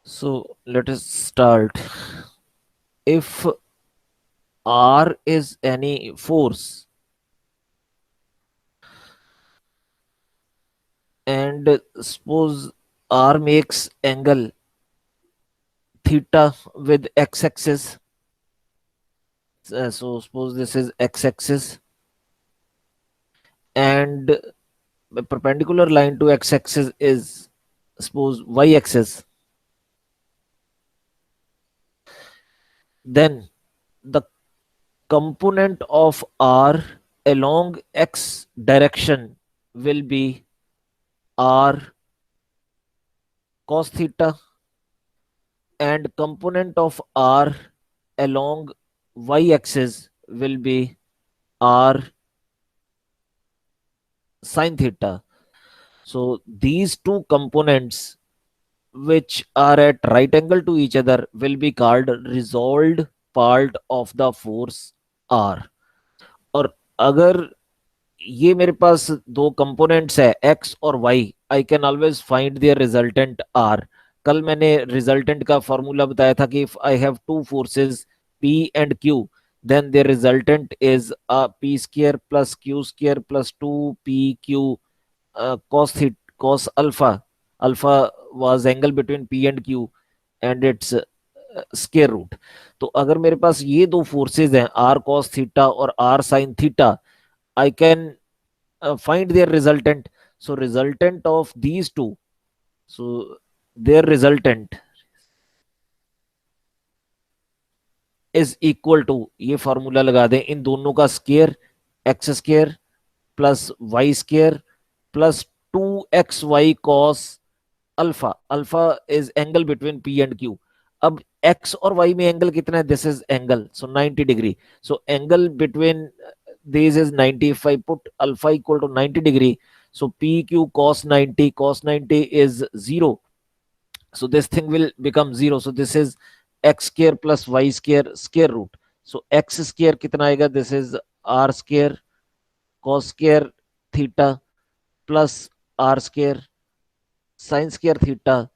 So let us start. If R is any force and suppose R makes angle theta with x-axis. So suppose this is x-axis and the perpendicular line to x-axis is suppose y-axis. Then the component of R along x direction will be R cos theta, and component of R along y-axis will be R sin theta. So these two components which are at right angle to each other will be called resolved part of the force R. और अगर ये मेरे पास दो components है X और Y, I can always find their resultant R. कल मैंने resultant का फॉर्मूला बताया था कि if I have two forces P and Q then their resultant is P square plus Q square plus two P Q cos theta cos alpha. Alpha was angle between p and q and its square root. तो अगर मेरे पास ये दो forces हैं R cos theta और R sine theta, I can find their resultant. So resultant of these two, so their resultant is equal to, ये formula लगा दें, इन दोनों का square X square plus Y square plus two X Y cos alpha. Alpha is angle between P and Q. अब X और Y में angle कितना है? This is angle, so 90 degree. So angle between this is 90. If I put alpha equal to 90 degree, so pq cos 90 is 0, so this thing will become 0. So this is x square plus y square square root. So x square कितना आएगा? This is r square cos square theta plus r square sin square theta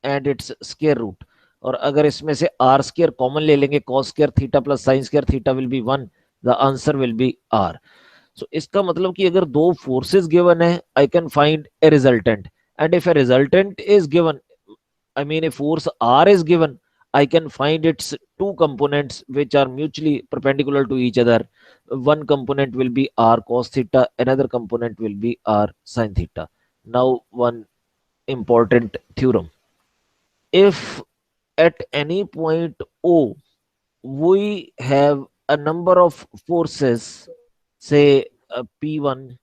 and its square root. और अगर इसमें से r square common ले लेंगे, cos square theta plus sin square theta will be 1. The answer will be r. So इसका मतलब कि अगर दो फोर्सेस गिवन है, I can find A resultant. And if A resultant is given, I mean a force R is given, I can find its two components which are mutually perpendicular to each other. One component will be R cos theta, another component will be R sin theta. Now, one important theorem. If at any point O we have a number of forces, say P1,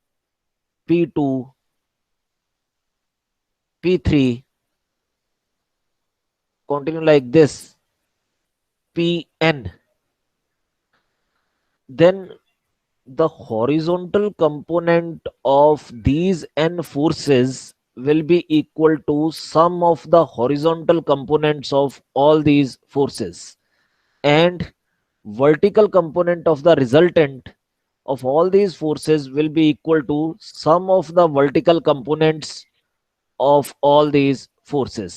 P2, P3, continue like this, Pn, then the horizontal component of these n forces will be equal to sum of the horizontal components of all these forces, and vertical component of the resultant of all these forces will be equal to sum of the vertical components of all these forces.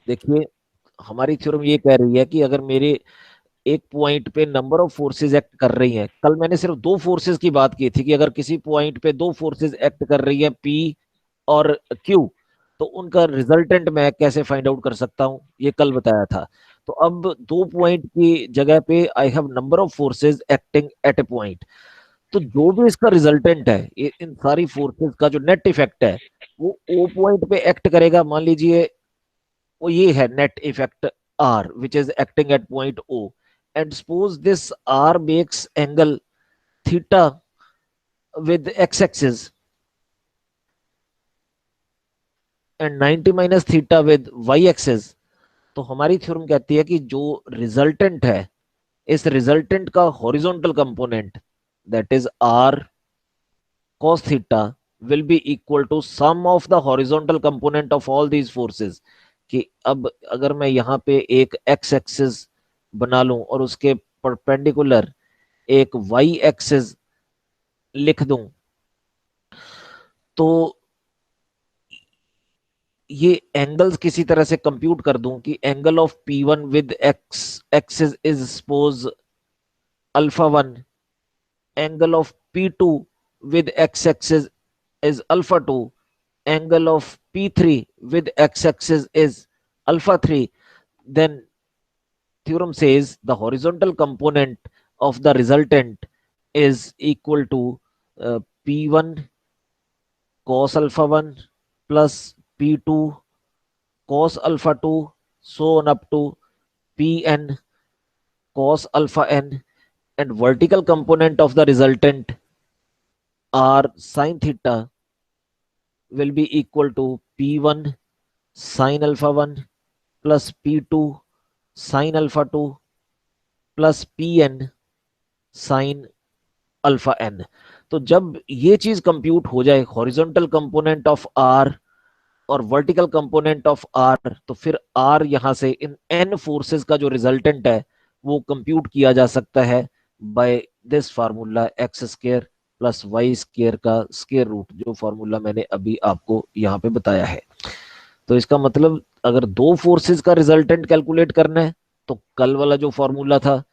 देखिए, हमारी theorem ये कह रही है कि अगर मेरे एक पॉइंट पे नंबर ऑफ फोर्सेस एक्ट कर रही हैं, कल मैंने सिर्फ दो फोर्सेस की बात की थी कि अगर किसी पॉइंट पे दो फोर्सेस एक्ट कर रही है पी और क्यू, तो उनका रिजल्टेंट मैं कैसे फाइंड आउट कर सकता हूं, ये कल बताया था. तो अब दो पॉइंट की जगह पे I have number of forces acting eight a point. तो जो भी इसका रिजल्टेंट है, इन सारी फोर्सेस का जो नेट इफेक्ट है वो ओ पॉइंट पे एक्ट करेगा. मान लीजिए वो ये है net effect R which is acting at point O, and suppose this R makes angle theta with x-axis and 90 minus theta with y-axis. तो हमारी थ्योरम कहती है कि जो रिजल्टेंट है, इस रिजल्टेंट का horizontal component that is R cos theta will be equal to sum of the horizontal component of all these forces. कि अब अगर मैं यहाँ पे एक x एक्सिस बना लूं और उसके परपेंडिकुलर एक y एक्सिस लिख दूं, तो ये एंगल्स किसी तरह से कंप्यूट कर दूं कि angle of P1 with x axis is suppose alpha one, angle of P2 with x axis is alpha 2, angle of P3 with x axis is alpha 3, then theorem says the horizontal component of the resultant is equal to P1 cos alpha 1 plus P2 cos alpha 2, so on up to Pn cos alpha n, and vertical component of the resultant r sin theta will be equal to P1 sin alpha 1 plus P2 sin alpha 2 plus Pn sin alpha N. तो जब ये चीज compute हो जाए, horizontal component of R और vertical component of R, तो फिर are यहां से इन एन फोर्सेस का जो रिजल्टेंट है वो कंप्यूट किया जा सकता है by this formula X square plus Y square का स्क्वायर रूट, जो फार्मूला मैंने अभी आपको यहाँ पे बताया है। तो इसका मतलब अगर दो फोर्सेस का रिजल्टेंट कैलकुलेट करना है तो कल वाला जो फॉर्मूला था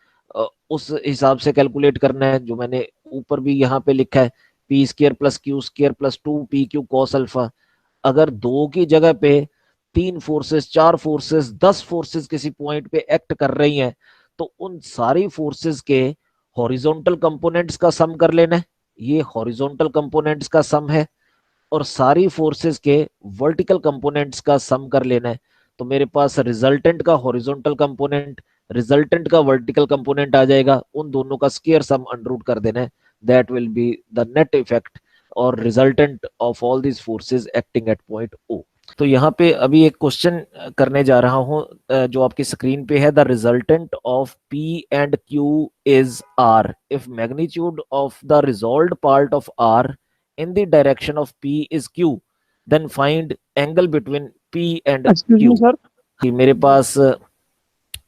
उस हिसाब से कैलकुलेट करना है, जो मैंने ऊपर भी यहाँ पे लिखा है, P square plus Q square plus 2 PQ cos alpha. अगर दो की जगह पे तीन फोर्सेस, चार फोर्सेस, 10 फोर्सेस किसी पॉइंट पे एक्ट कर रही हैं, तो उन सारी फोर्सेस के हॉरिजॉन्टल कंपोनेंट्स का सम कर लेना है। ये हॉरिजॉन्टल कंपोनेंट्स का सम है, और सारी फोर्सेस के वर्टिकल कंपोनेंट्स का सम कर लेना है। तो मेरे पास रिजल्टेंट का हॉरिजॉन्टल कंपोनेंट, रिजल्टेंट का वर्टिकल कंपोनेंट आ जाएगा, उन दोनों का स्क्वायर सम अंडररूट कर देना है। That will be the net effect और resultant of all these forces acting at point O. तो यहाँ पे अभी एक क्वेश्चन करने जा रहा हूँ जो आपकी स्क्रीन पे है। The resultant of P and Q is R if magnitude of the resolved part of R in the direction of P is Q, then find angle between P and excuse me Q। Sir. कि मेरे पास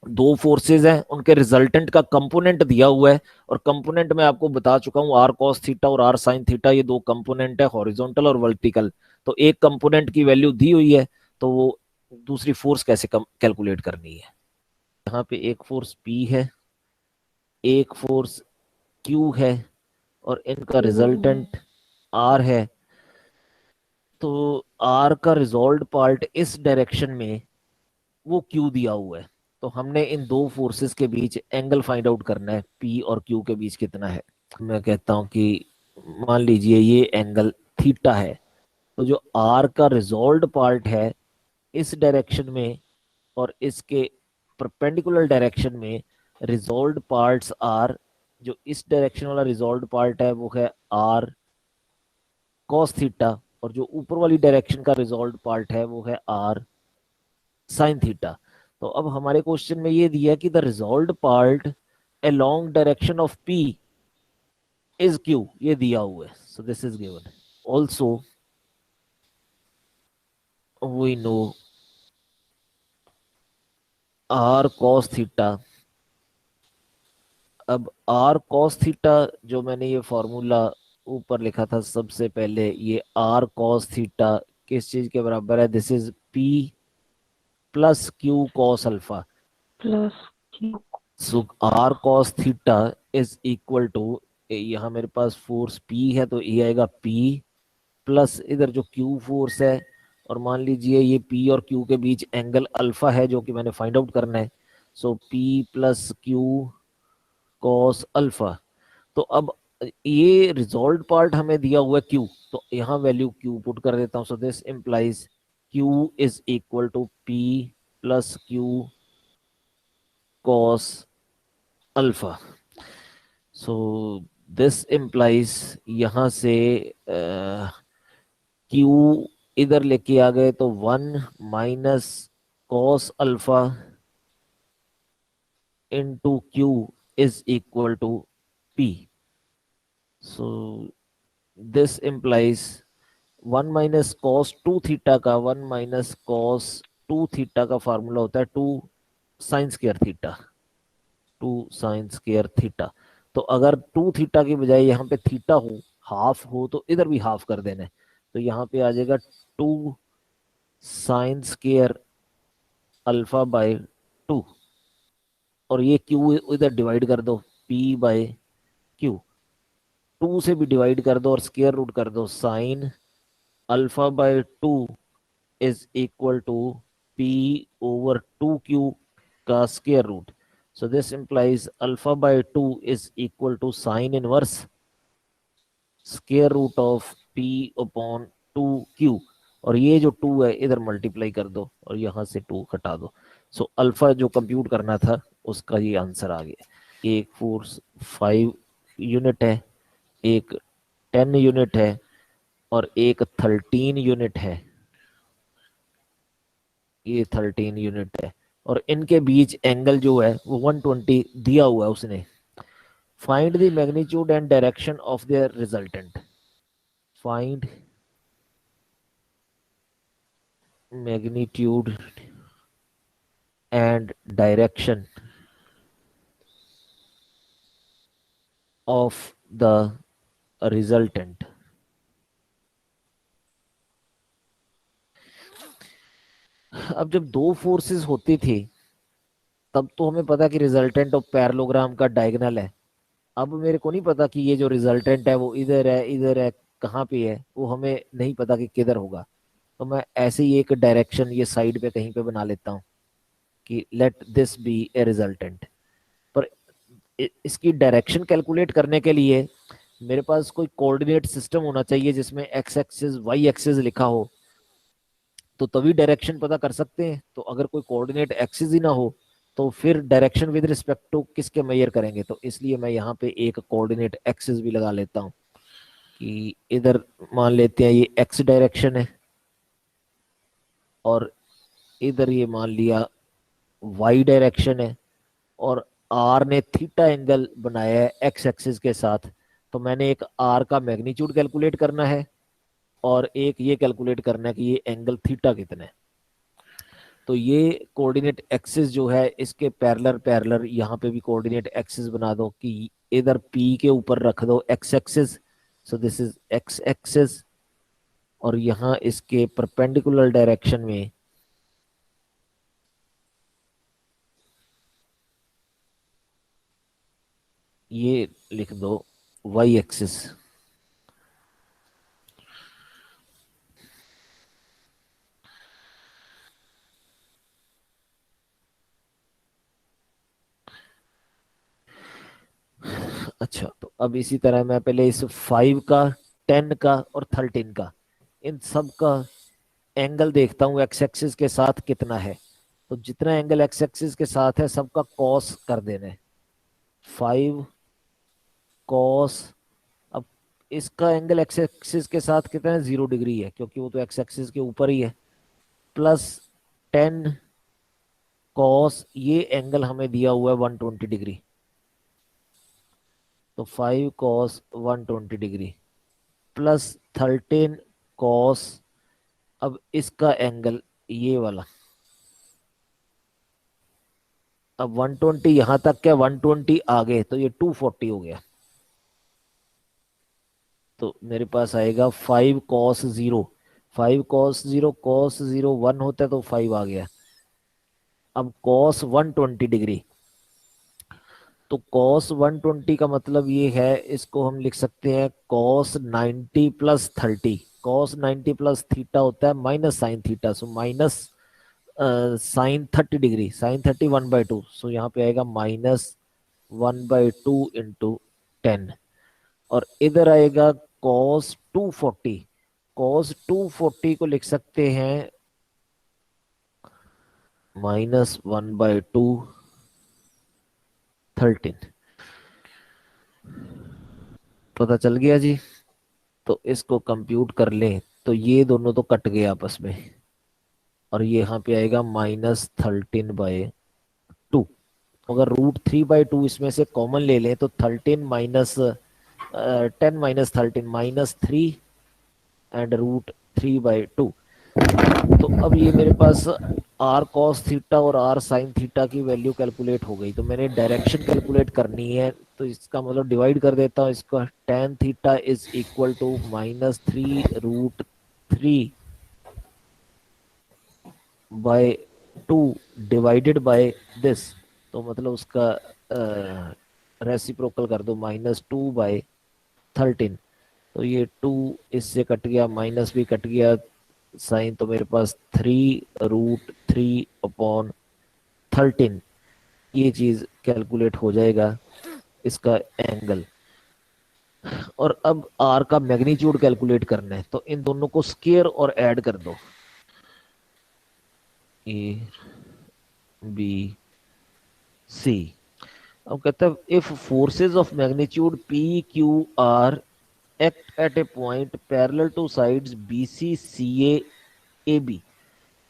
दो forces हैं, उनके resultant का component दिया हुआ है, और कंपोनेंट में आपको बता चुका हूं आर कॉस थीटा और आर साइन थीटा, ये दो कंपोनेंट है हॉरिजॉन्टल और वर्टिकल। तो एक कंपोनेंट की वैल्यू दी हुई है, तो वो दूसरी फोर्स कैसे कैलकुलेट करनी है। यहाँ पे एक फोर्स P है, एक फोर्स Q है, और इनका रिजल्टेंट R है। तो R का रिजॉल्व पार्ट इस डायरेक्शन में वो Q दिया हुआ है। तो हमने इन दो फोर्सेस के बीच एंगल फाइंड आउट करना है, P और Q के बीच कितना है। मैं कहता हूं कि मान लीजिए ये एंगल थीटा है। तो जो R का रिजॉल्व पार्ट है इस डायरेक्शन में और इसके परपेंडिकुलर डायरेक्शन में, रिजॉल्व पार्ट्स आर, जो इस डायरेक्शन वाला रिजॉल्व पार्ट है वो है R cos थीटा, और जो ऊपर वाली डायरेक्शन का रिजॉल्व पार्ट है वो है R sin थीटा। तो अब हमारे क्वेश्चन में ये दिया कि the resolve part along direction of P is Q, ये दिया हुआ है। So this is given. Also we know R cos theta. अब R cos थीटा, जो मैंने ये फॉर्मूला ऊपर लिखा था सबसे पहले, ये R cos थीटा किस चीज के बराबर है? This is P plus Q cos alpha. Plus Q. So R cos theta is equal to, यहाँ मेरे पास फोर्स P है तो ये आएगा P प्लस इधर जो Q फोर्स है, और मान लीजिए ये P और Q के बीच एंगल अल्फा है जो कि मैंने फाइंड आउट करना है। सो P plus Q cos alpha. तो अब ये रिजॉल्व पार्ट हमें दिया हुआ है Q, तो यहाँ वैल्यू Q पुट कर देता हूँ। So this implies Q is equal to P plus Q cos alpha. So this implies यहाँ से Q इधर लेके आ गए तो 1 - cos alpha into Q is equal to P। So this implies 1 - cos 2 theta का 1 - cos 2 थीटा का formula होता है 2 sin square theta, 2 sin square theta. तो अगर 2 थीटा की बजाय यहाँ पे थीटा हो, हाफ हो, तो इधर भी हाफ कर देना है। तो यहाँ पे आ जाएगा 2 साइन स्केयर अल्फा बाय 2, और ये क्यू इधर डिवाइड कर दो, पी बाय क्यू, 2 से भी डिवाइड कर दो और स्केयर रूट कर दो, sine alpha by 2 is equal to P over 2q का square root. So this implies alpha by 2 is equal to sine inverse square root of p upon 2q. और ये जो 2 है इधर मल्टीप्लाई कर दो और यहां से 2 हटा दो. सो अल्फा जो कंप्यूट करना था उसका ये आंसर आ गया. एक फोर्स 5 यूनिट है, एक 10 यूनिट है और एक 13 यूनिट है. ये 13 यूनिट है और इनके बीच एंगल जो है वो 120 दिया हुआ है उसने. Find the magnitude and direction of the resultant. Find magnitude and direction of the resultant. अब जब दो फोर्सेस होती थी तब तो हमें पता कि रिजल्टेंट ऑफ पैरेललोग्राम का डायगोनल है. अब मेरे को नहीं पता कि ये जो रिजल्टेंट है वो इधर है कहाँ पे है, वो हमें नहीं पता कि किधर होगा. तो मैं ऐसे ही एक डायरेक्शन ये साइड पे कहीं पे बना लेता हूँ कि let this be a resultant. पर इसकी डायरेक्शन कैलकुलेट करने के लिए मेरे पास कोई कोऑर्डिनेट सिस्टम होना चाहिए जिसमें एक्स एक्सिस वाई एक्सिस लिखा हो, तो तभी डायरेक्शन पता कर सकते हैं. तो अगर कोई कोऑर्डिनेट एक्सिस ही ना हो तो फिर डायरेक्शन विद रिस्पेक्ट टू किसके मेजर करेंगे. तो इसलिए मैं यहाँ पे एक कोऑर्डिनेट एक्सिस भी लगा लेता हूँ कि इधर मान लेते हैं ये एक्स डायरेक्शन है और इधर ये मान लिया वाई डायरेक्शन है और आर ने थीटा एंगल बनाया है एक्स एक्सिस के साथ. तो मैंने एक आर का मैग्नीट्यूड कैलकुलेट करना है और एक ये कैलकुलेट करना है कि ये एंगल थीटा कितना है. तो ये कोऑर्डिनेट एक्सिस जो है इसके पैरेलल पैरेलल यहाँ पे भी कोऑर्डिनेट एक्सिस बना दो कि इधर पी के ऊपर रख दो x axis. So this is x axis और यहाँ इसके परपेंडिकुलर डायरेक्शन में ये लिख दो वाई एक्सिस. अच्छा, तो अब इसी तरह मैं पहले इस 5 का, 10 का और 13 का, इन सब का एंगल देखता हूँ एक्स एक्सिस के साथ कितना है. तो जितना एंगल एक्स एक्सिस के साथ है सबका कॉस कर देना है. 5 कॉस, अब इसका एंगल एक्स एक्सिस के साथ कितना है, 0 डिग्री है क्योंकि वो तो एक्स एक्सिस के ऊपर ही है. प्लस 10 कॉस, ये एंगल हमें दिया हुआ है 120 डिग्री. तो 5 कॉस 120 डिग्री प्लस 13 कॉस, अब इसका एंगल ये वाला, अब 120 यहां तक क्या, 120 आगे तो ये 240 हो गया. तो मेरे पास आएगा 5 कॉस 0. 5 कॉस 0 1 होता है तो 5 आ गया. अब कॉस 120 डिग्री, तो कॉस 120 का मतलब ये है, इसको हम लिख सकते हैं cos 90 plus 30. Cos 90 plus theta होता है minus sine theta. So minus sine 30 degree, sine 30 1/2. सो यहाँ पे आएगा माइनस 1/2 इंटू 10. और इधर आएगा कॉस 240. कॉस 240 को लिख सकते हैं माइनस 1/2 13. पता चल गया जी. तो इसको कंप्यूट कर लें तो ये दोनों तो कट गए आपस में और ये यहाँ पे आएगा -13/2. अगर √3/2 इसमें से कॉमन ले लें तो 13 माइनस 10 माइनस 13 -3 एंड √3/2. तो अब ये मेरे पास आर कॉस थीटा और आर साइन थीटा की वैल्यू कैलकुलेट हो गई. तो मैंने डायरेक्शन कैलकुलेट करनी है तो इसका मतलब डिवाइड कर देता हूँ इसका. tan theta is equal to -3 √3 by 2 divided by this, तो मतलब उसका रेसिप्रोकल कर दो, -2/13। तो ये 2 इससे कट गया, माइनस भी कट गया, साइन तो मेरे पास 3√3/13, ये चीज कैलकुलेट हो जाएगा इसका एंगल। और अब आर का मैग्नीट्यूड कैलकुलेट करना है, तो इन दोनों को स्केयर और ऐड कर दो, ए बी सी। अब कहता है if forces of magnitude P Q R act at a point parallel to sides B C C A B.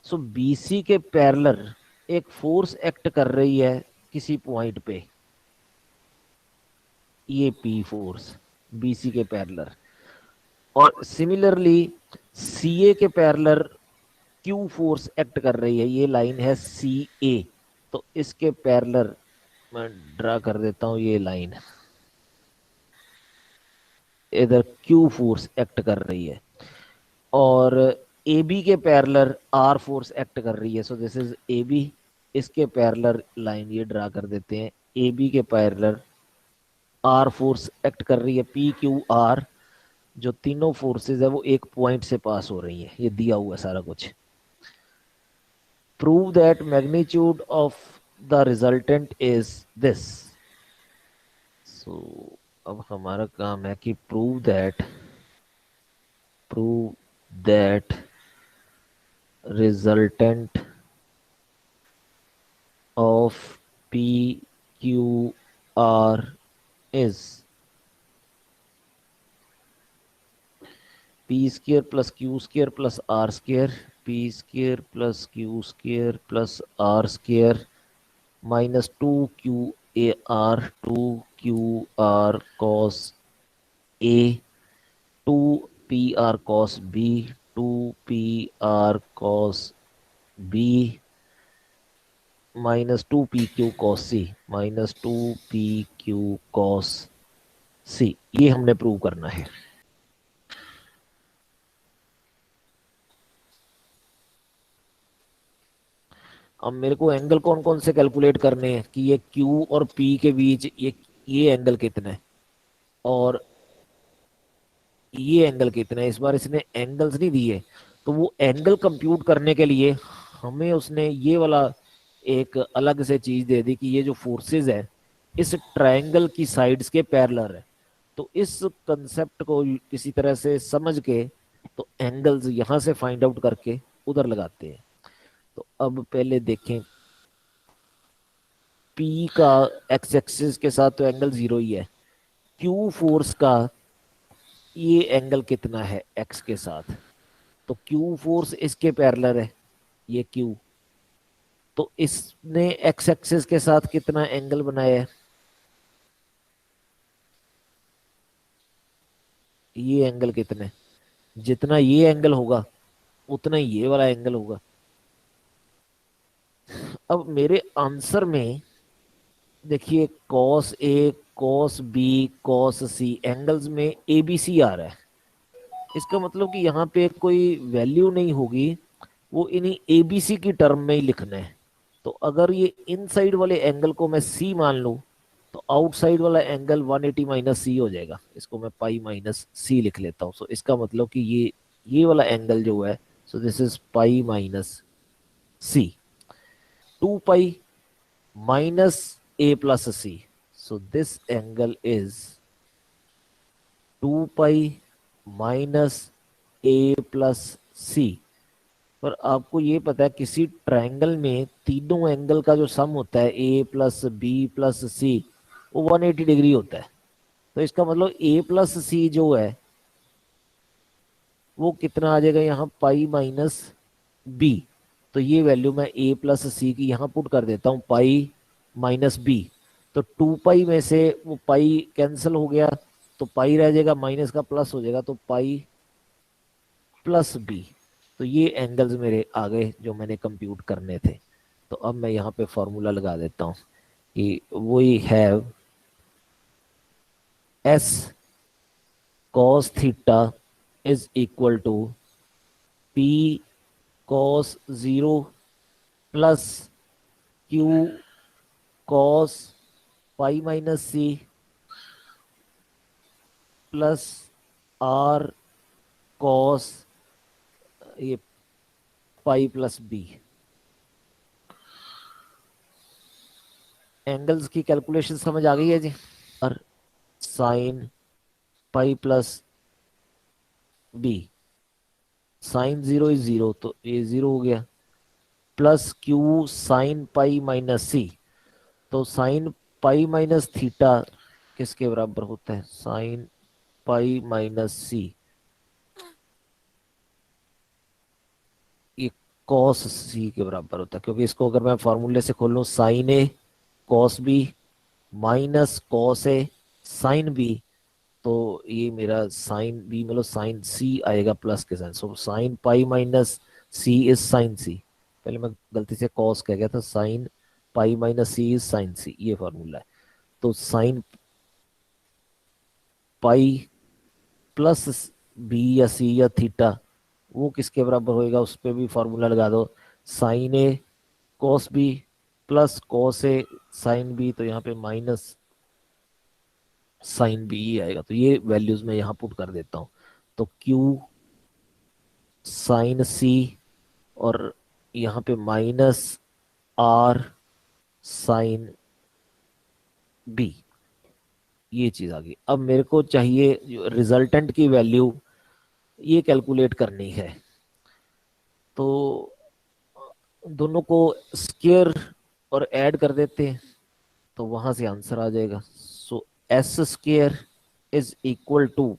So B C के पैरेलल एक फोर्स एक्ट कर रही है किसी पॉइंट पे, ये पी फोर्स बी सी के पैरेलल, और सिमिलरली सी ए के पैरेलल क्यू फोर्स एक्ट कर रही है, ये लाइन है सी ए। तो इसके पैरेलल मैं ड्रा कर देता हूं ये लाइन, इधर क्यू फोर्स एक्ट कर रही है, और ए बी के पैरेलल आर फोर्स एक्ट कर रही है। So this is A B, इसके पैरेलल लाइन ये ड्रा कर देते हैं, ए बी के पैरेलल आर फोर्स एक्ट कर रही है, पी क्यू आर, जो तीनों फोर्सेस है वो एक पॉइंट से पास हो रही है, ये दिया हुआ सारा कुछ। Prove that magnitude of the resultant is this. So अब हमारा काम है कि prove that resultant of P Q R is P square plus Q square plus R square, P square plus Q square plus R square -2 QAR 2 QR cos A 2 PR cos B 2 PR cos B -2 PQ cos C -2 PQ cos C, ये हमने prove करना है। अब मेरे को angle कौन कौन से कैलकुलेट करने हैं कि ये Q और P के बीच ये एंगल कितना है और ये एंगल कितना है। इस बार इसने एंगल्स नहीं दिए, तो वो एंगल कंप्यूट करने के लिए हमें उसने ये वाला एक अलग से चीज दे दी कि ये जो फोर्सेस है इस ट्रायंगल की साइड्स के पैरेलल है। तो इस कंसेप्ट को किसी तरह से समझ के तो एंगल्स यहां से फाइंड आउट करके उधर लगाते हैं। तो अब पहले देखें, P का एक्स एक्सिस के साथ तो एंगल 0 ही है, Q फोर्स का ये एंगल कितना है एक्स के साथ, तो Q फोर्स इसके पैरेलल है, ये Q, तो इसने एक्स एक्सिस के साथ कितना एंगल बनाया है, ये एंगल कितना है, जितना ये एंगल होगा उतना ही ये वाला एंगल होगा। अब मेरे आंसर में देखिए cos A cos B cos C angles में ABC आ रहा है, इसका मतलब कि यहाँ पे कोई वैल्यू नहीं होगी, वो इन्हीं ABC की टर्म में ही लिखना है। तो अगर ये इनसाइड वाले एंगल को मैं C मान लूं, तो आउटसाइड वाला एंगल 180 माइनस सी हो जाएगा, इसको मैं पाई माइनस सी लिख लेता हूँ। सो इसका मतलब कि ये वाला एंगल जो है, so this is pi minus C, 2 pi minus A plus C, so this angle is 2 pi minus A plus C. पर आपको ये पता है किसी ट्रायंगल में तीनों एंगल का जो सम होता है ए प्लस बी प्लस सी, वो 180 डिग्री होता है। तो इसका मतलब ए प्लस सी जो है वो कितना आ जाएगा यहाँ, पाई माइनस बी। तो ये वैल्यू मैं ए प्लस सी की यहाँ पुट कर देता हूँ, पाई माइनस बी। तो 2 पाई में से वो पाई कैंसिल हो गया, तो पाई रह जाएगा, माइनस का प्लस हो जाएगा, तो पाई प्लस बी। तो ये एंगल्स मेरे आ गए जो मैंने कंप्यूट करने थे। तो अब मैं यहाँ पे फॉर्मूला लगा देता हूँ कि we have S cos theta is equal to P cos 0 plus Q cos pi minus C plus R cos ये पाई प्लस बी। एंगल्स की कैलकुलेशन समझ आ गई है जी। और sine pi plus B, sine zero is zero तो ये जीरो हो गया, plus Q sine pi minus C, तो साइन पाई माइनस थीटा किसके बराबर होता है, साइन पाई माइनस सी, ये कॉस सी के बराबर होता है, क्योंकि इसको अगर मैं फॉर्मूले से खोल लूँ sine A cos B minus cos A sine B, तो ये मेरा साइन बी मतलब साइन सी आएगा प्लस के sine, so sine pi minus C is sine C. पहले मैं गलती से कॉस कह गया था, sine pi minus C is sine C, ये फॉर्मूला है। तो साइन पाई प्लस बी या सी या थीटा वो किसके बराबर होएगा, उस पर भी फॉर्मूला लगा दो, sign A cos B plus cos A sine B, तो यहाँ पे माइनस साइन बी ही आएगा। तो ये वैल्यूज मैं यहाँ पुट कर देता हूँ, तो क्यू साइन सी और यहाँ पे माइनस आर साइन बी, ये चीज आ गई। अब मेरे को चाहिए रिजल्टेंट की वैल्यू ये कैलकुलेट करनी है, तो दोनों को स्क्वायर और ऐड कर देते हैं तो वहां से आंसर आ जाएगा। So S square is equal to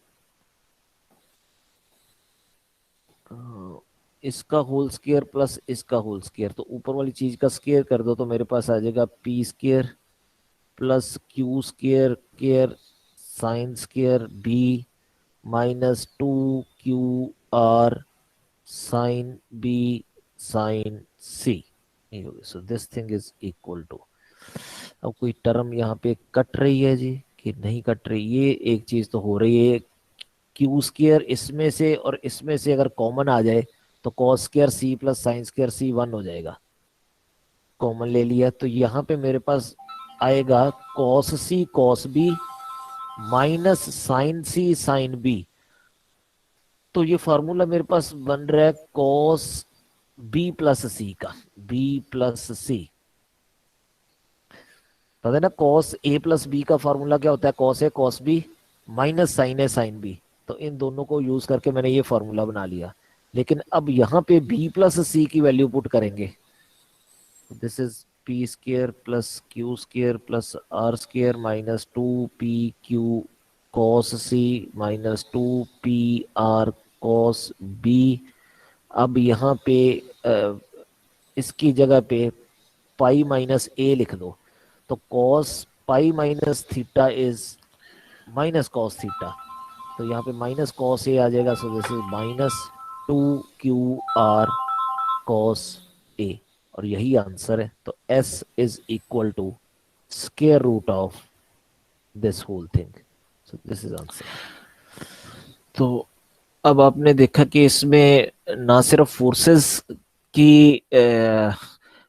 इसका होल स्क्वायर प्लस इसका होल स्क्वायर, तो ऊपर वाली चीज का स्क्वायर कर दो तो मेरे पास आ जाएगा P square plus Q square square sine square B minus two Q R sine B sine C. So this thing is equal to, अब कोई टर्म यहाँ पे कट रही है जी कि नहीं कट रही, ये एक चीज तो हो रही है, क्यू स्क्वायर इसमें से और इसमें से अगर कॉमन आ जाए तो cos square C plus sine square C one हो जाएगा, कॉमन ले लिया तो यहाँ पे मेरे पास आएगा cos C cos B minus sign सी साइन बी, तो ये फॉर्मूला मेरे पास बन रहा है कॉस बी प्लस सी का, बी प्लस सी, पता है ना कॉस ए प्लस बी का फॉर्मूला क्या होता है, cos A cos B minus sign A sine B, तो इन दोनों को यूज करके मैंने ये फॉर्मूला बना लिया। लेकिन अब यहाँ पे बी प्लस सी की वैल्यू पुट करेंगे, this is P square plus Q square plus R square minus two P Q cos C minus two P R cos B. अब यहाँ पे इसकी जगह पे पाई माइनस ए लिख दो, तो cos pi minus theta is minus cos theta, तो यहाँ पे माइनस कॉस ए आ जाएगा, so this is minus two Q R cos A, और यही आंसर है। तो S is equal to square root of this whole thing, so this is answer. तो अब आपने देखा कि इसमें ना सिर्फ फोर्सेस की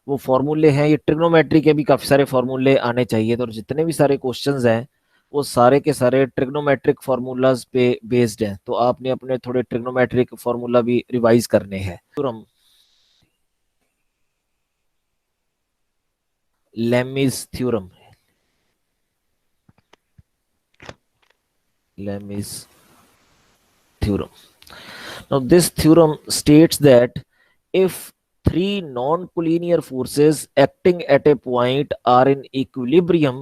वो फॉर्मूले हैं, ये ट्रिग्नोमेट्री के भी काफी सारे फॉर्मूले आने चाहिए, तो जितने भी सारे क्वेश्चंस हैं वो सारे के सारे ट्रिग्नोमेट्रिक फार्मूलाज पे बेस्ड हैं, तो आपने अपने थोड़े ट्रिग्नोमेट्रिक फार्मूला भी रिवाइज करने हैं। Theorem, Lami's theorem, Lami's theorem. Now, this theorem states that if three non-collinear forces acting at a point are in equilibrium,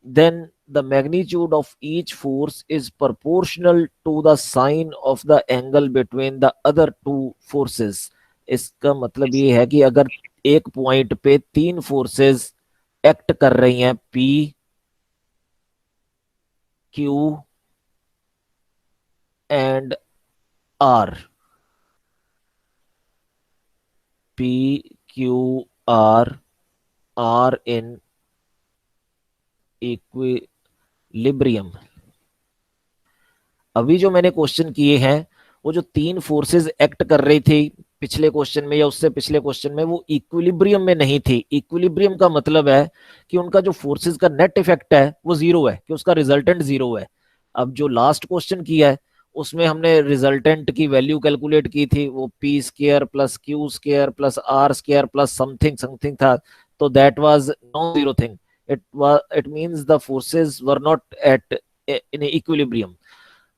then the magnitude of each force is proportional to the sine of the angle between the other two forces. इसका मतलब ये है कि अगर एक point पे तीन forces act कर रही हैं P, Q and R, P Q R, R in equilibrium. अभी जो मैंने क्वेश्चन किए हैं वो जो तीन फोर्सेस एक्ट कर रही थी पिछले क्वेश्चन में या उससे पिछले क्वेश्चन में वो इक्विलिब्रियम में नहीं थी। इक्विलिब्रियम का मतलब है कि उनका जो फोर्सेस का नेट इफेक्ट है वो जीरो है, कि उसका रिजल्टेंट जीरो है। अब जो लास्ट क्वेश्चन किया है उसमें हमने रिजल्टेंट की वैल्यू कैलकुलेट की थी, वो P square plus Q square plus R square plus something something था। तो that was non zero thing. It means the forces were not at in equilibrium.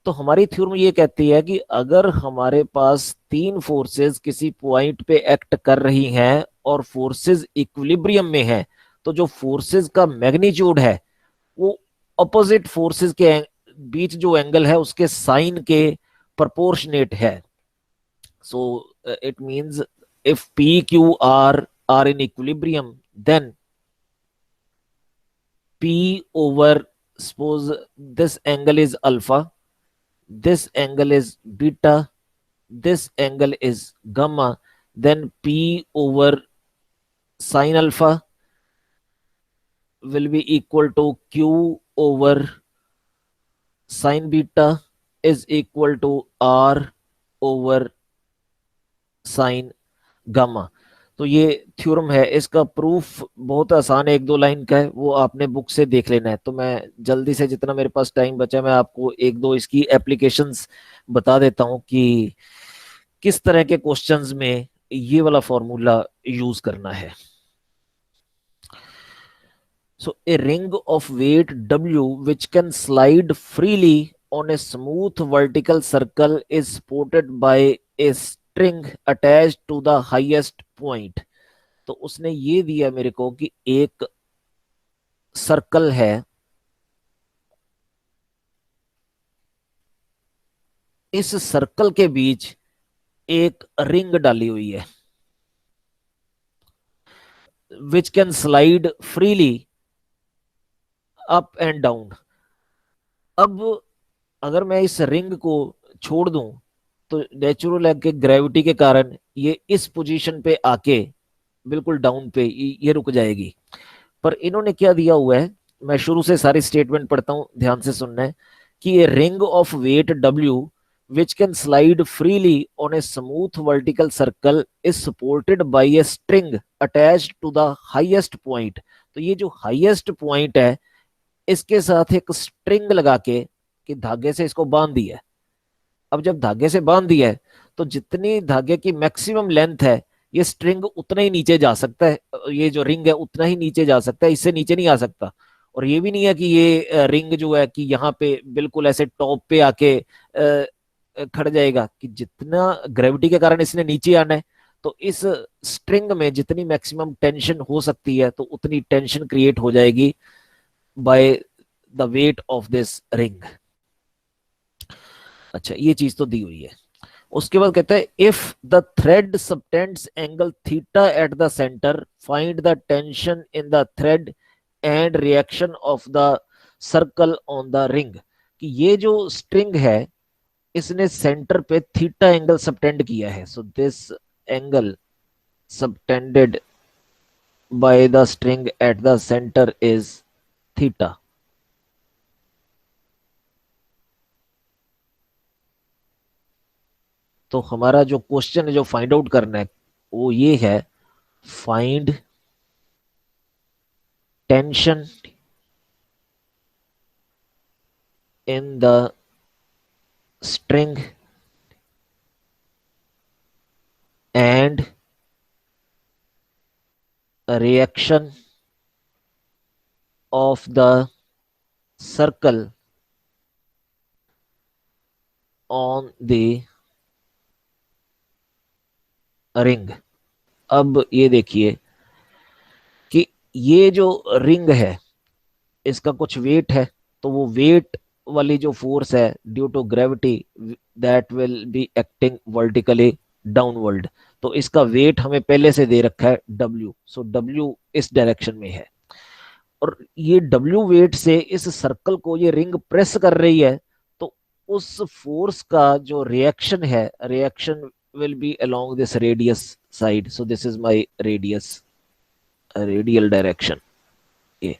तो हमारी थ्योरम ये कहती है कि अगर हमारे पास तीन फोर्सेस किसी पॉइंट पे एक्ट कर रही हैं और फोर्सेस इक्विलिब्रियम में हैं, तो जो फोर्सेस का मैग्नीट्यूड है वो अपोजिट फोर्सेस के बीच जो एंगल है उसके साइन के प्रोपोर्शनेट है। So it means if P Q R in equilibrium, then P over, suppose this angle is alpha, this angle is beta, this angle is gamma, then P over sine alpha will be equal to Q over sine beta is equal to R over sine gamma। तो ये theorem है, इसका proof बहुत आसान है, एक दो line का है, वो आपने बुक से देख लेना है। तो मैं जल्दी से, जितना मेरे पास टाइम बचा, मैं आपको एक दो इसकी एप्लीकेशंस बता देता हूं कि किस तरह के क्वेश्चंस में ये वाला फॉर्मूला यूज करना है। So a ring of weight W which can slide freely on a smooth vertical circle is supported by a string attached to the highest point। तो उसने ये दिया मेरे को कि एक सर्कल है, इस सर्कल के बीच एक रिंग डाली हुई है, which can slide freely up and down. अब अगर मैं इस रिंग को छोड़ दूं तो नेचुरल है कि ग्रेविटी के कारण ये इस पोजीशन पे आके बिल्कुल डाउन पे ये रुक जाएगी। पर इन्होंने क्या दिया हुआ है, मैं शुरू से सारी स्टेटमेंट पढ़ता हूं, ध्यान से सुनना है कि ये ring of weight W which can slide freely on a smooth vertical circle is supported by a string attached to the highest point। तो ये जो हाईएस्ट पॉइंट है इसके साथ एक स्ट्रिंग लगा के, कि धागे से इसको बांध दिया है। अब जब धागे से बांध दिया है तो जितनी धागे की मैक्सिमम लेंथ है ये स्ट्रिंग उतना ही नीचे जा सकता है, ये जो रिंग है उतना ही नीचे जा सकता है, इससे नीचे नहीं आ सकता। और ये भी नहीं है कि ये रिंग जो है कि यहाँ पे बिल्कुल ऐसे टॉप पे आके खड़ जाएगा, कि जितना ग्रेविटी के कारण इसने नीचे आना है तो इस स्ट्रिंग में जितनी मैक्सिमम टेंशन हो सकती है तो उतनी टेंशन क्रिएट हो जाएगी by the weight of this ring. अच्छा, ये चीज तो दी हुई है। उसके बाद कहता है if the thread subtends angle theta at the centre, find the tension in the thread and reaction of the circle on the ring. कि ये जो स्ट्रिंग है इसने सेंटर पे थीटा एंगल सबटेंड किया है, so this angle subtended by the string at the centre is theta. तो हमारा जो क्वेश्चन है जो फाइंड आउट करना है वो ये है, find tension in the string and reaction of the circle on the ring. अब ये देखिए कि ये जो रिंग है इसका कुछ वेट है, तो वो वेट वाली जो फोर्स है due to gravity that will be acting vertically downward. तो इसका वेट हमें पहले से दे रखा है W, सो W इस डायरेक्शन में है और ये W वेट से इस सर्कल को ये रिंग प्रेस कर रही है। तो उस फोर्स का जो रिएक्शन है, reaction will be along this radius side, so this is my radius, radial direction ये।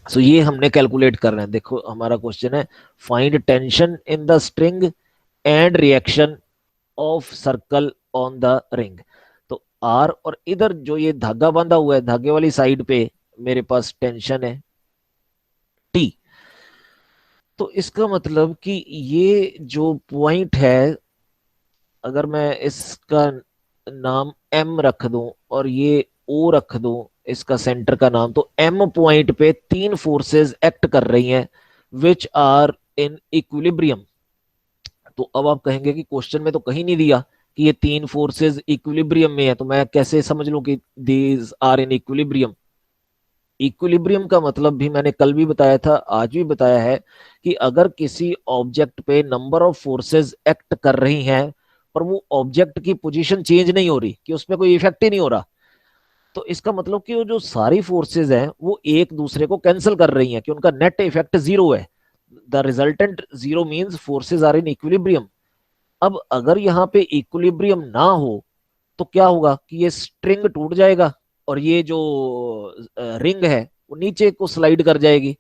सो ये हमने कैलकुलेट करना है। देखो हमारा क्वेश्चन है find tension in the string and reaction of circle on the ring. तो आर, और इधर जो ये धागा बांधा हुआ है धागे वाली साइड पे मेरे पास टेंशन है टी। तो इसका मतलब कि ये जो पॉइंट है, अगर मैं इसका नाम एम रख दूं और ये ओ रख दूं इसका सेंटर का नाम, तो एम पॉइंट पे तीन फोर्सेस एक्ट कर रही हैं विच आर इन इक्विलिब्रियम। तो अब आप कहेंगे कि क्वेश्चन में तो कहीं नहीं दिया कि ये तीन फोर्सेस इक्विलिब्रियम में है, तो मैं कैसे समझ लूं कि these are in equilibrium. Equilibrium का मतलब भी मैंने कल भी बताया था, आज भी बताया है, कि अगर किसी ऑब्जेक्ट पे नंबर ऑफ फोर्सेस एक्ट कर रही हैं पर वो ऑब्जेक्ट की पोजीशन चेंज नहीं हो रही, कि उसमें कोई इफेक्ट ही नहीं हो रहा, तो इसका मतलब कि वो जो सारी फोर्सेस हैं वो एक दूसरे को कैंसिल कर रही हैं, कि उनका नेट इफेक्ट जीरो है। The resultant zero means forces are in equilibrium. अब अगर यहाँ पे इक्विलिब्रियम ना हो तो क्या होगा कि ये स्ट्रिंग टूट जाएगा और ये जो रिंग है वो नीचे को स्लाइड कर जाएगी।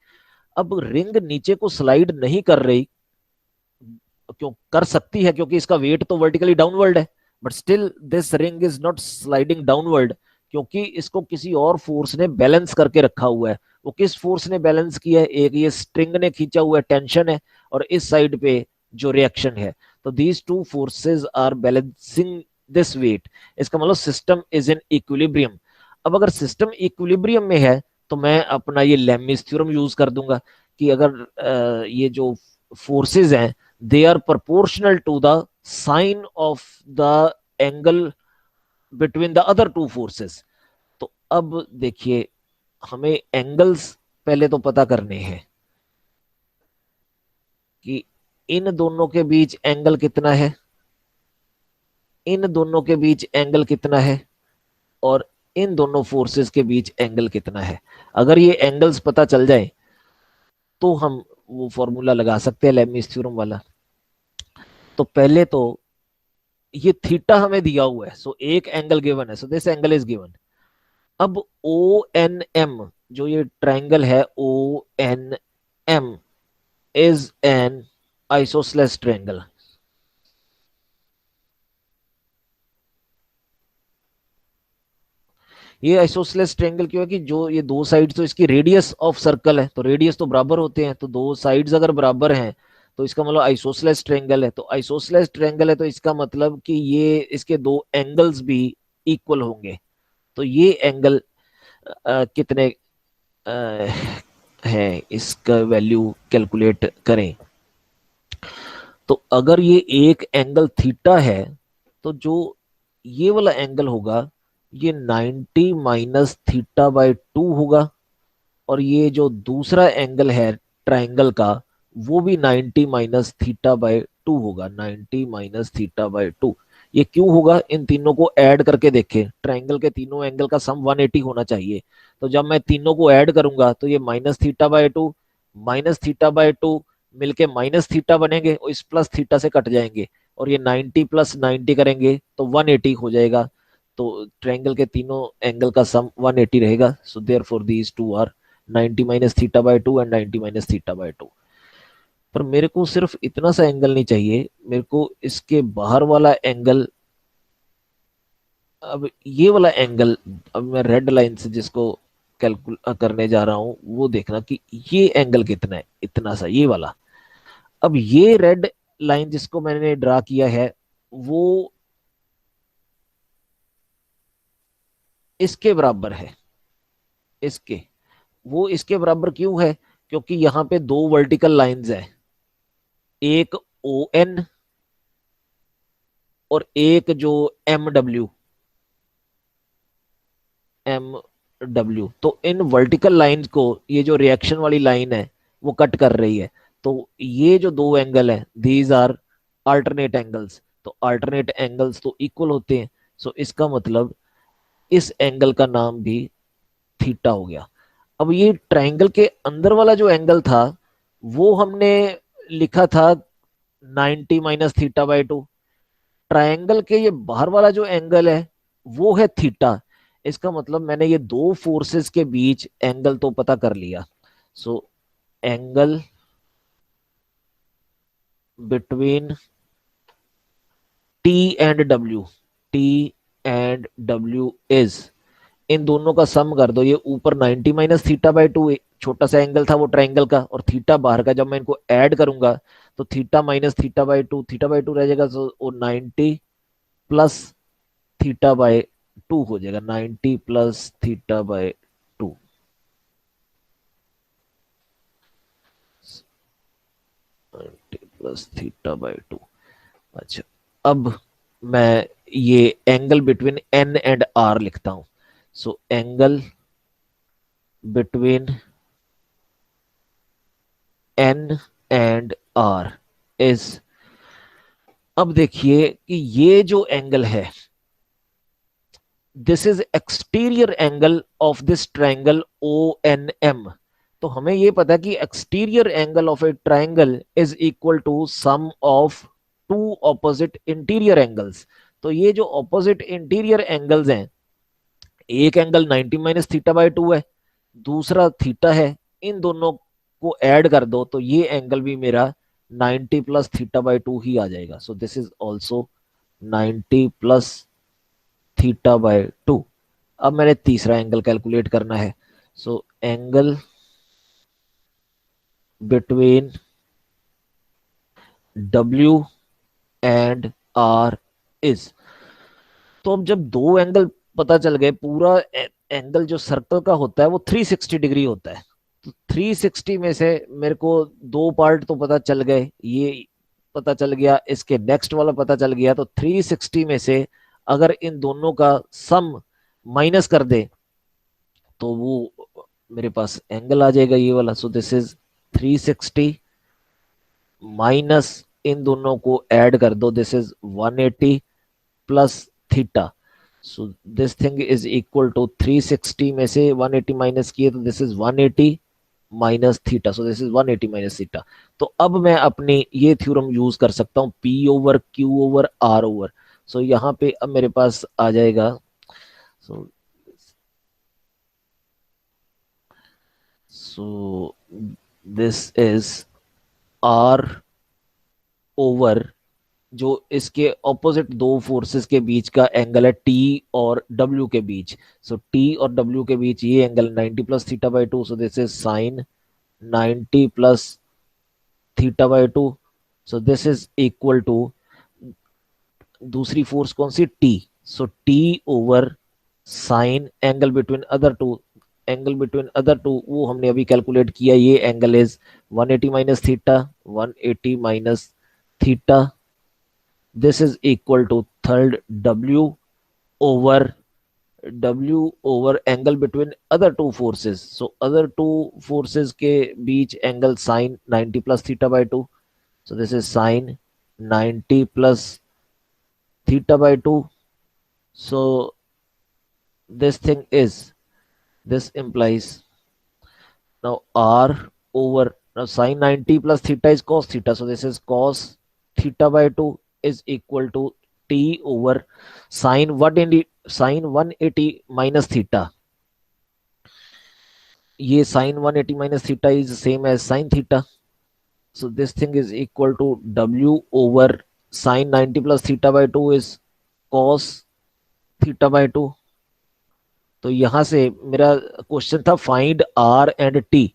अब रिंग नीचे को स्लाइड नहीं कर रही, क्यों कर सकती है, क्योंकि इसका वेट तो वर्टिकली डाउनवर्ड है, but still this ring is not sliding downward, क्योंकि इसको किसी और फोर्स ने बैलेंस करके रखा हुआ है। वो किस फोर्स ने बैलेंस किया है, एक ये स्ट्रिंग ने खींचा हुआ है, टेंशन है, और इस साइड पे जो रिएक्शन है। तो these two forces are balancing this weight. इसका मतलब सिस्टम इज इन इक्विलिब्रियम। अब अगर सिस्टम इक्विलिब्रियम में है तो मैं अपना ये लेमिस थ्योरम यूज कर दूंगा कि अगर ये जो फोर्सेस हैं they are proportional to the sine of the angle between the other two forces। तो अब देखिए, हमें एंगल्स पहले तो पता करने हैं कि इन दोनों के बीच एंगल कितना है, इन दोनों के बीच एंगल कितना है, और इन दोनों फोर्सेस के बीच एंगल कितना है। अगर ये एंगल्स पता चल जाए तो हम वो फॉर्मूला लगा सकते हैं लेबनिज थ्योरम वाला। तो पहले तो ये थीटा हमें दिया हुआ है, सो एक एंगल गिवन है, so this angle is given. अब ओ एन एम, जो ये ट्राइंगल है O N M, is an isosceles triangle. ये आइसोसेलेस ट्रायंगल क्यों है कि जो ये दो साइड्स, तो इसकी रेडियस ऑफ सर्कल है, तो रेडियस तो बराबर होते हैं, तो दो साइड्स अगर बराबर हैं तो इसका मतलब आइसोसेलेस ट्रायंगल है। तो आइसोसेलेस ट्रायंगल है तो इसका मतलब कि ये इसके दो एंगल्स भी इक्वल होंगे। तो ये एंगल कितने है, इसका वैल्यू कैलकुलेट करें। तो अगर ये एक एंगल थीटा है तो जो ये वाला एंगल होगा ये 90 माइनस थीटा बाई टू होगा, और ये जो दूसरा एंगल है ट्राइंगल का वो भी 90 माइनस थीटा बाई टू होगा, 90 माइनस थीटा बाई टू। ये क्यों होगा, इन तीनों को ऐड करके देखें, ट्राइंगल के तीनों एंगल का सम 180 होना चाहिए। तो जब मैं तीनों को ऐड करूंगा तो ये माइनस थीटा बाई टू मिलके माइनस थीटा बनेंगे और इस प्लस थीटा से कट जाएंगे, और ये 90 प्लस 90 करेंगे तो 180 हो जाएगा। तो ट्रायंगल के तीनों एंगल का सम 180 रहेगा। So therefore these two are 90 minus theta by two and 90 minus theta by two. पर मेरे को सिर्फ इतना सा एंगल नहीं चाहिए, मेरे को इसके बाहर वाला एंगल, अब ये वाला एंगल, अब मैं रेड लाइन से जिसको कैलकुल करने जा रहा हूं वो देखना कि ये एंगल कितना है, इतना सा ये वाला। अब ये रेड लाइन जिसको मैंने ड्रा किया है वो इसके बराबर है, इसके, वो इसके बराबर क्यों है, क्योंकि यहाँ पे दो वर्टिकल लाइंस है, एक ओ एन और एक जो एम डब्ल्यू, एम डब्ल्यू। तो इन वर्टिकल लाइंस को ये जो रिएक्शन वाली लाइन है वो कट कर रही है। तो ये जो दो एंगल है दीज आर अल्टरनेट एंगल्स। तो अल्टरनेट एंगल्स तो इक्वल होते हैं, सो इसका मतलब इस एंगल का नाम भी थीटा हो गया। अब ये ट्रायंगल के अंदर वाला जो एंगल था वो हमने लिखा था 90 minus theta by to. Triangle के ये बाहर वाला जो एंगल है वो है थीटा। इसका मतलब मैंने ये दो फोर्सेस के बीच एंगल तो पता कर लिया। So angle between T and W is, इन दोनों का सम कर दो। ये ऊपर 90 माइनस थीटा बाई टू छोटा सा एंगल था वो ट्राइंगल का, और थीटा बाहर का, जब मैं इनको ऐड करूंगा तो theta minus theta by to रह जाएगा, तो वो 90 प्लस थीटा बाई टू हो जाएगा, 90 plus theta by two. 90 plus theta by two. अच्छा, अब मैं ये angle between N and R लिखता हूं। So angle between N and R is, अब देखिए कि ये जो एंगल है, this is exterior angle of this triangle O N M. तो हमें ये पता है कि exterior angle of a triangle is equal to sum of two opposite interior angles. तो ये जो ऑपोजिट इंटीरियर एंगल्स हैं, एक angle 90 minus theta by to है, दूसरा थीटा है, इन दोनों को ऐड कर दो तो ये एंगल भी मेरा 90 प्लस थीटा बाई टू ही आ जाएगा। So this is also 90 plus theta by two. अब मैंने तीसरा एंगल कैलकुलेट करना है। So angle between W and R is, तो अब जब दो एंगल पता चल गए, पूरा एंगल जो सर्कल का होता है वो 360 डिग्री होता है। तो 360 में से मेरे को दो पार्ट तो पता चल गए, ये पता चल गया, इसके नेक्स्ट वाला पता चल गया। तो 360 में से अगर इन दोनों का सम माइनस कर दे तो वो मेरे पास एंगल आ जाएगा ये वाला। सो दिस इज 360 माइनस, इन दोनों को ऐड कर दो, this is 180 plus theta. So this thing is equal to 360 में से 180 माइनस किए तो this is 180 minus theta. So this is 180 minus theta. तो अब मैं अपनी ये थ्योरम यूज कर सकता हूँ, P over Q over R over. So यहाँ पे अब मेरे पास आ जाएगा, so so this is R over, जो इसके ऑपोजिट दो फोर्सेस के बीच का एंगल है टी और डब्ल्यू के बीच। सो टी और डब्ल्यू के बीच ये angle 90 plus theta by two. So this is sine 90 plus theta by two. So this is equal to, दूसरी फोर्स कौन सी, T. So T over sine angle between other two, angle between other two वो हमने अभी calculate किया, ये angle is 180 minus theta, 180 minus theta. This is equal to third W over angle between other two forces. So other two forces के बीच angle sin 90 plus theta by 2. So this is sin 90 plus theta by 2. So this thing is, this implies, now r over, now sin 90 plus theta is cos theta. So this is cos theta by 2 is equal to t over sin 180 minus theta. ये sin 180 minus theta is same as sin theta. So this thing is equal to w over sin 90 plus theta by 2 is cos theta by 2. तो यहां से मेरा question था find are and T.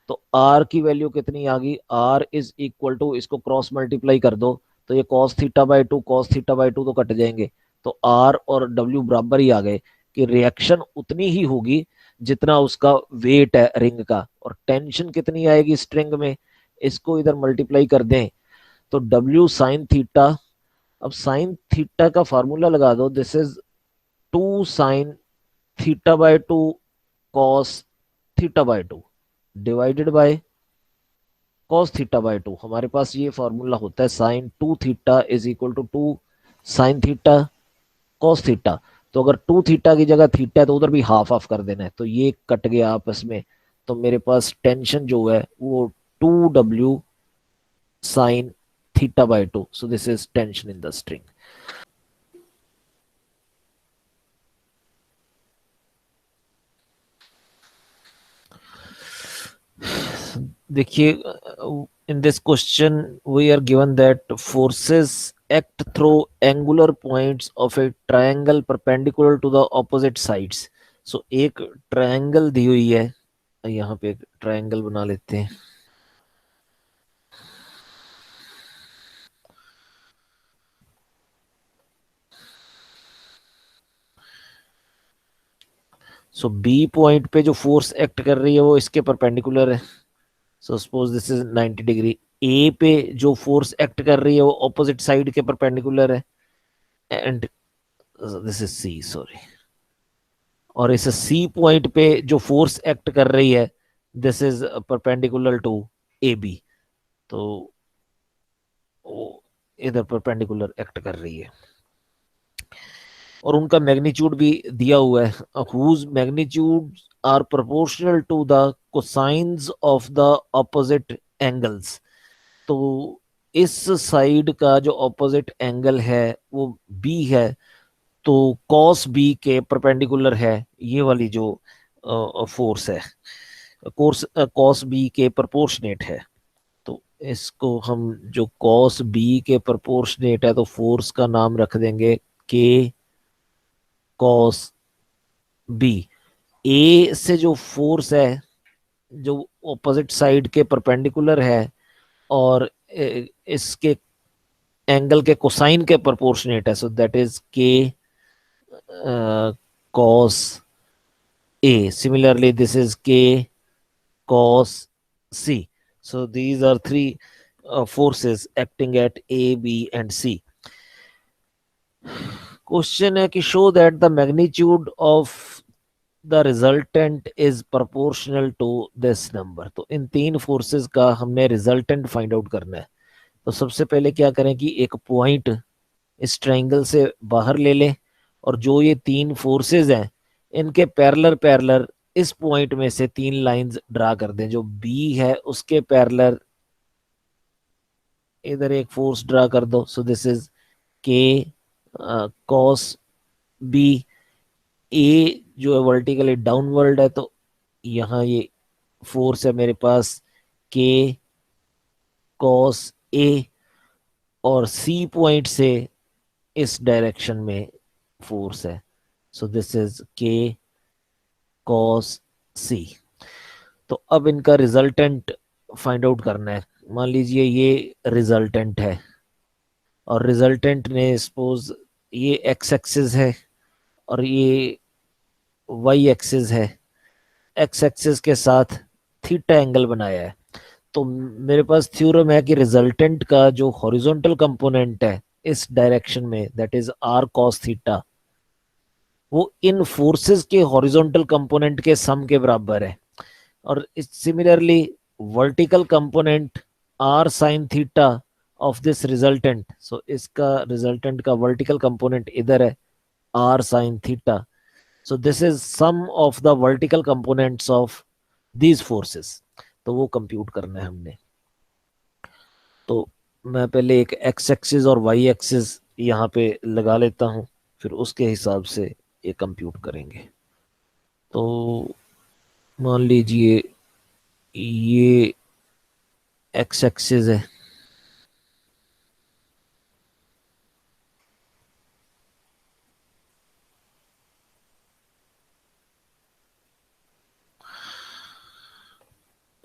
तो are की value कितनी आ गई, are is equal to, इसको क्रॉस मल्टीप्लाई कर दो तो ये cos theta by to, cos theta by to तो कट जाएंगे, तो आर और डब्ल्यू बराबर ही आ गए कि रिएक्शन उतनी ही होगी जितना उसका वेट है रिंग का, और टेंशन कितनी आएगी स्ट्रिंग में, इसको इधर मल्टीप्लाई कर दें तो डब्ल्यू साइन थीटा। अब साइन थीटा का फार्मूला लगा दो, this is 2 sine theta by 2 cos theta by 2 divided by cos theta by 2। हमारे पास ये फॉर्मूला होता है sine 2 theta is equal to 2 sine theta cos theta. तो अगर 2 थीटा की जगह थीटा है तो उधर भी हाफ हाफ कर देना है, तो ये कट गया आपस में। तो मेरे पास टेंशन जो है वो 2w sign theta by 2। So this is tension in the string. देखिए, in this question we are given that forces act through angular points of a triangle perpendicular to the opposite sides. So एक triangle दी हुई है, यहाँ पे एक triangle बना लेते हैं. सो बी पॉइंट पे जो फोर्स एक्ट कर रही है वो इसके परपेंडिकुलर है. So suppose this is 90 degree. A पे जो फोर्स एक्ट कर रही है वो ऑपोजिट साइड के परपेंडिकुलर है. And this is C, sorry. और इस सी पॉइंट पे जो फोर्स एक्ट कर रही है this is perpendicular to A B. तो वो इधर परपेंडिकुलर एक्ट कर रही है. और उनका मैग्नीट्यूड भी दिया हुआ है. Whose magnitude are proportional to the cosines of the opposite angles. तो इस साइड का जो ऑपोजिट एंगल है वो बी है, तो कॉस बी के परपेंडिकुलर है ये वाली जो फोर्स है. कोर्स कॉस बी के प्रोपोर्शनेट है. तो इसको हम जो कॉस बी के प्रोपोर्शनेट है तो फोर्स का नाम रख देंगे के कॉस बी. ए से जो फोर्स है जो ऑपोजिट साइड के परपेंडिकुलर है और इसके एंगल के कोसाइन के प्रोपोर्शनेट है, सो दैट इज के cos A. Similarly, this is K cos C. So these are three forces acting at A, B and C. Question है कि show that the magnitude of the resultant is proportional to this number. तो इन तीन forces का हमने resultant find out करना है. तो सबसे पहले क्या करें कि एक पॉइंट इस ट्रायंगल से बाहर ले लें और जो ये तीन फोर्सेस हैं इनके पैरेलल पैरेलल इस पॉइंट में से तीन लाइंस ड्रा कर दें. जो बी है उसके पैरेलल इधर एक फोर्स ड्रा कर दो. सो दिस इज के कॉस बी. ए जो है वर्टिकली डाउनवर्ड है तो यहाँ ये फोर्स है मेरे पास के कॉस ए. और सी पॉइंट से इस डायरेक्शन में फोर्स है. सो दिस इज के कॉस सी. तो अब इनका रिजल्टेंट फाइंड आउट करना है. मान लीजिए ये रिजल्टेंट है और रिजल्टेंट ने सपोज ये एक्स एक्सिस है और ये वाई एक्सिस है. एक्स एक्सिस के साथ थीटा एंगल बनाया है. तो मेरे पास थ्योरम है कि रिजल्टेंट का जो हॉरिजॉन्टल कंपोनेंट है इस डायरेक्शन में that is R cos theta वो इन फोर्सेस के हॉरिजॉन्टल कंपोनेंट के सम के बराबर है. और similarly vertical component R sine theta of this resultant. So इसका रिजल्टेंट का वर्टिकल कंपोनेंट इधर है R sine theta. So this is sum of the vertical components of these forces. तो वो कंप्यूट करना है हमने. तो मैं पहले एक एक्स एक्सिस और वाई एक्सिस यहाँ पे लगा लेता हूँ, फिर उसके हिसाब से ये कंप्यूट करेंगे. तो मान लीजिए ये एक्स एक्सिस है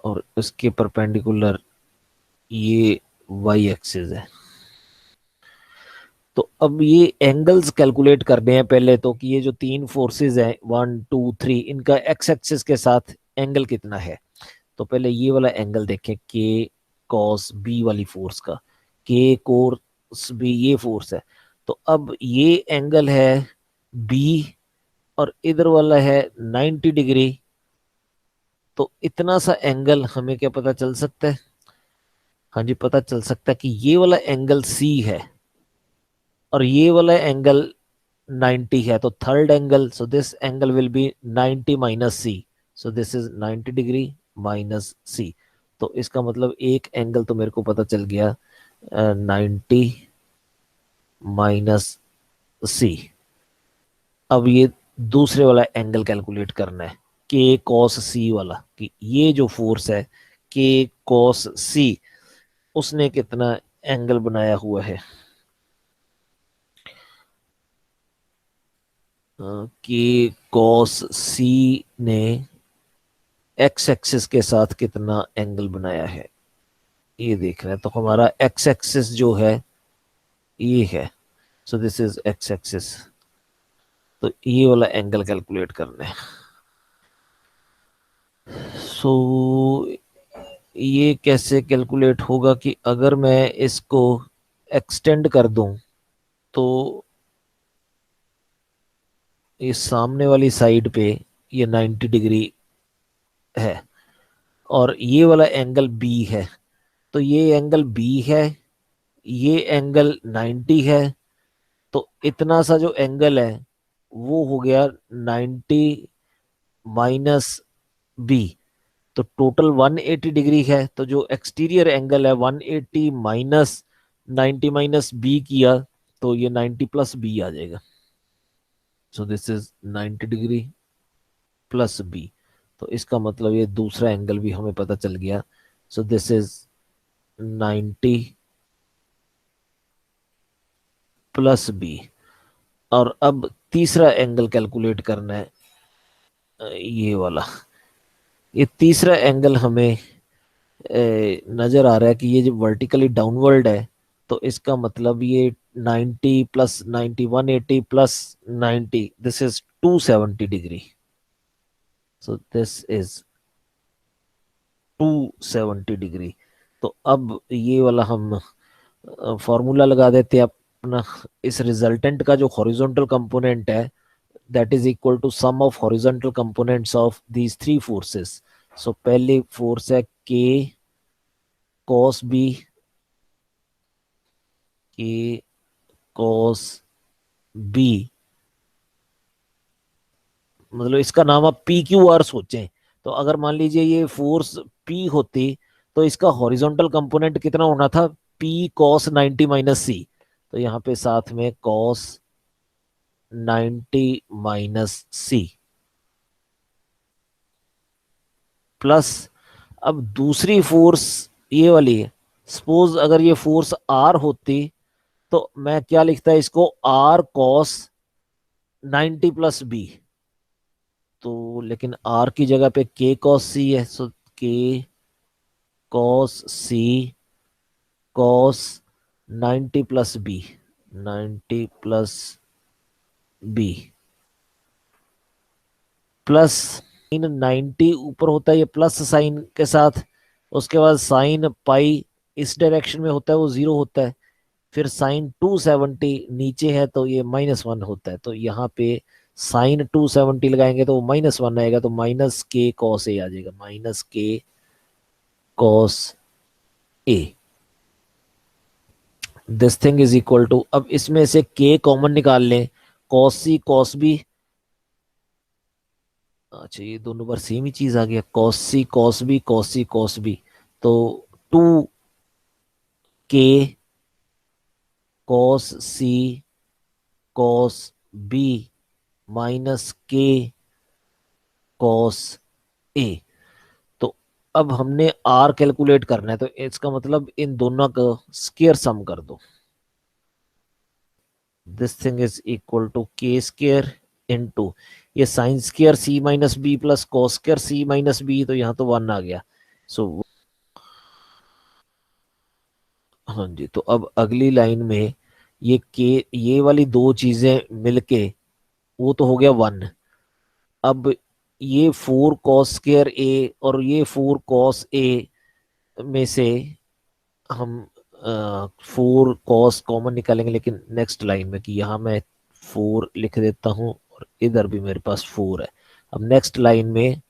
और इसके परपेंडिकुलर ये वाई एक्सिस है. तो अब ये एंगल्स कैलकुलेट करने हैं पहले तो कि ये जो तीन फोर्सेस हैं 1 2 3 इनका एक्स एक्सिस के साथ एंगल कितना है. तो पहले ये वाला एंगल देखें के कॉस बी वाली फोर्स का. के कॉस बी ये फोर्स है. तो अब ये एंगल है बी और इधर वाला है 90 डिग्री. तो इतना सा एंगल हमें क्या पता चल सकता है. हाँ जी, पता चल सकता है कि ये वाला एंगल सी है और ये वाला एंगल 90 है. तो third angle, so this angle will be 90 minus C. So this is 90 degree minus C. तो इसका मतलब एक एंगल तो मेरे को पता चल गया 90 माइनस सी. अब ये दूसरे वाला एंगल कैलकुलेट करना है के कॉस सी वाला कि ये जो फोर्स है के कॉस सी उसने कितना एंगल बनाया हुआ है. कि कॉस सी ने एक्स एक्सिस के साथ कितना एंगल बनाया है, ये देख रहे हैं। तो हमारा एक्स एक्सिस जो है ये है, so this is x axis. तो ये वाला एंगल कैलकुलेट करना है। सो ये कैसे कैलकुलेट होगा कि अगर मैं इसको एक्सटेंड कर दूं, तो ये सामने वाली साइड पे ये 90 डिग्री है और ये वाला एंगल बी है। तो ये एंगल बी है, ये एंगल 90 है। तो इतना सा जो एंगल है वो हो गया 90 माइनस बी। तो टोटल 180 डिग्री है। तो जो एक्सटीरियर एंगल है 180 माइनस 90 माइनस बी किया, तो ये 90 प्लस बी आ जाएगा। So this is 90 degree plus B. तो इसका मतलब ये दूसरा एंगल भी हमें पता चल गया। So this is 90 plus B. और अब तीसरा एंगल कैलकुलेट करना है, ये वाला। ये तीसरा एंगल हमें नजर आ रहा है कि ये जो वर्टिकली डाउनवर्ड है, तो इसका मतलब ये 90 plus 90 180 plus 90, this is 270 degree. So this is 270 degree. तो अब ये वाला हम फॉर्मूला लगा देते हैं अपना। इस रिजल्टेंट का जो हॉरिजॉन्टल कंपोनेंट है, that is equal to sum of horizontal components of these three forces. So पहली फोर्स है K cos B, K cos B, मतलब इसका नाम आप पी क्यू आर सोचें। तो अगर मान लीजिए ये फोर्स पी होती, तो इसका हॉरिजॉन्टल कंपोनेंट कितना होना था, पी कॉस 90 माइनस सी। तो यहाँ पे साथ में कॉस 90 माइनस सी प्लस, अब दूसरी फोर्स ये वाली है। सपोज अगर ये फोर्स आर होती, तो मैं क्या लिखता है इसको, आर कॉस 90 प्लस बी। तो लेकिन आर की जगह पे के कॉस सी है, so K cos C cos 90 plus B, 90 plus B plus sine 90 ऊपर होता है ये प्लस साइन के साथ। उसके बाद साइन पाई इस डायरेक्शन में होता है वो जीरो होता है। फिर साइन 270 नीचे है तो ये -1 होता है। तो यहाँ पे साइन 270 लगाएंगे तो वो -1 आएगा। तो माइनस के कॉस ए आ जाएगा, minus K cos A. This thing is equal to, अब इसमें से के कॉमन निकाल लें, कॉस सी कॉस बी। अच्छा ये दोनों बार सेम ही चीज आ गया, cos C cos B cos C cos B. तो 2 के cos C cos B minus K cos ए। तो अब हमने आर कैलकुलेट करना है, तो इसका मतलब इन दोनों का स्क्वायर सम कर दो। This thing is equal to K square into ये sine square C minus B plus cos square C minus B. तो यहाँ तो 1 आ गया। सो हाँ जी, तो अब अगली लाइन में ये के, ये वाली दो चीजें मिलके वो तो हो गया 1। अब ये 4 cos स्क्वायर ए और ये 4 cos ए में से हम 4 cos कॉमन निकालेंगे, लेकिन नेक्स्ट लाइन में, कि यहाँ मैं 4 लिख देता हूँ और इधर भी मेरे पास 4 है। अब नेक्स्ट लाइन में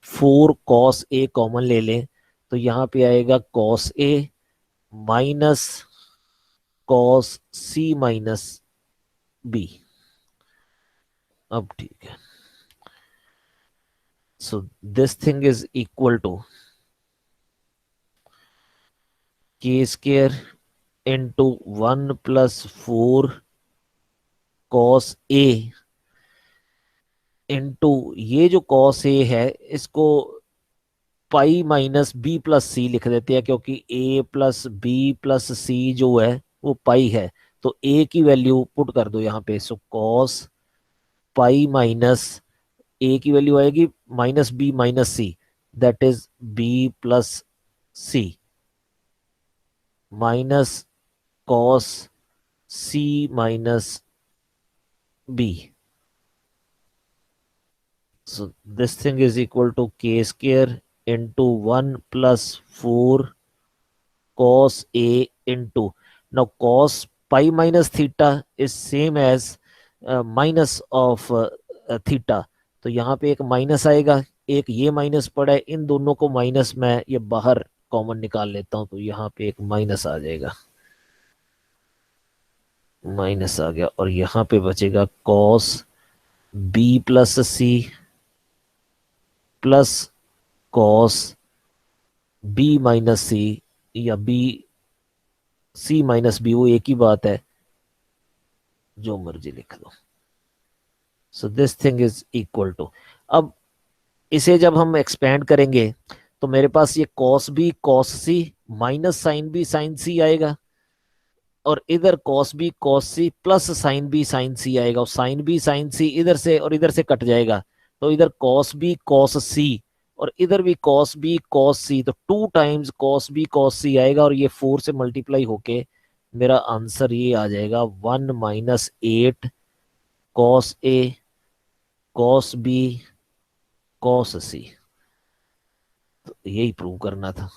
4 cos ए कॉमन ले लें, तो यहाँ पे आएगा cos A minus cos C minus B. अब ठीक है। So this thing is equal to K square into 1 + 4 cos A into ये जो cos ए है इसको pi minus B plus C लिख देते हैं, क्योंकि A plus B plus C जो है वो पाई है। तो ए की वैल्यू पुट कर दो यहाँ पे। सो कॉस पाई माइनस ए की वैल्यू आएगी minus B minus C, that is B plus C minus cos C minus B. So this thing is equal to k square into 1 plus 4 cos A into. Now cos pi minus theta is same as minus of theta. तो यहाँ पे एक minus आएगा, एक ये minus पड़ा है, इन दोनों को माइनस मैं ये बाहर कॉमन निकाल लेता हूँ, तो यहाँ पे एक माइनस आ जाएगा, माइनस आ गया, और यहाँ पे बचेगा cos b plus C plus cos B minus C, या बी सी माइनस बी, वो एक ही बात है, जो मर्जी लिख दो. So this thing is equal to, अब इसे जब हम एक्सपेंड करेंगे तो मेरे पास ये cos B cos C minus sine B sine C आएगा, और इधर cos B cos C plus sine B sine C आएगा, और साइन बी साइन सी इधर से और इधर से कट जाएगा, तो इधर कॉस बी कॉस सी और इधर भी कॉस बी कॉस सी, तो 2 टाइम्स कॉस बी कॉस सी आएगा, और ये 4 से मल्टीप्लाई होके मेरा आंसर ये आ जाएगा 1 - 8 cos A cos B cos सी. तो यही प्रूव करना था.